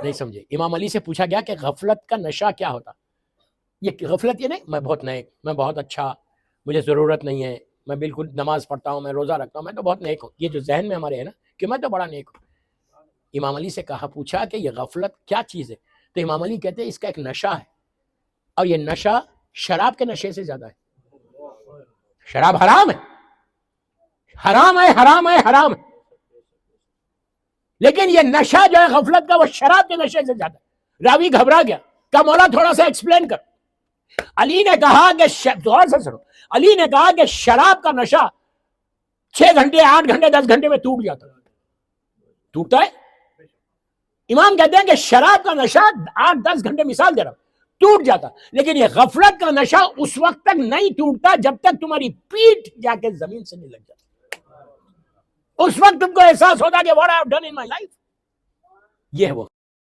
نہیں سمجھے. امام علی سے پوچھا گیا کہ غفلت کا نشہ کیا ہوتا. یہ غفلت یہ نہیں میں بہت نیک، میں بہت اچھا، مجھے ضرورت نہیں ہے، میں بالکل نماز پڑھتا ہوں، میں روزہ رکھتا ہوں، میں تو بہت نیک ہوں. یہ جو ذہن میں ہمارے ہے نا کہ میں تو بڑا نیک ہوں. امام علی سے پوچھا کہ یہ غفلت کیا چیز ہے، تو امام علی کہتے ہیں اس کا ایک نشہ ہے، اور یہ نشہ شراب کے نشے سے زیادہ ہے. شراب حرام ہے، حرام ہے، حرام ہے، حرام ہے، لیکن یہ نشہ جو ہے غفلت کا وہ شراب کے نشے سے زیادہ ہے. راوی گھبرا گیا کہ مولا تھوڑا سا ایکسپلین کر. علی نے کہا کہ غور سے سنو، علی نے کہا کہ شراب کا نشہ 6 گھنٹے 8 گھنٹے 10 گھنٹے میں ٹوٹ جاتا ہے. ٹوٹتا ہے. امام کہتے ہیں کہ شراب کا نشہ 8-10 گھنٹے، مثال دے رہا ہوں، ٹوٹ جاتا، لیکن یہ غفلت کا نشہ اس وقت تک نہیں ٹوٹتا جب تک تمہاری پیٹھ جا کے زمین سے نہیں لگ جاتی. اس وقت تم کو احساس ہوتا کہ what I have done in my life. یہ ہے وہ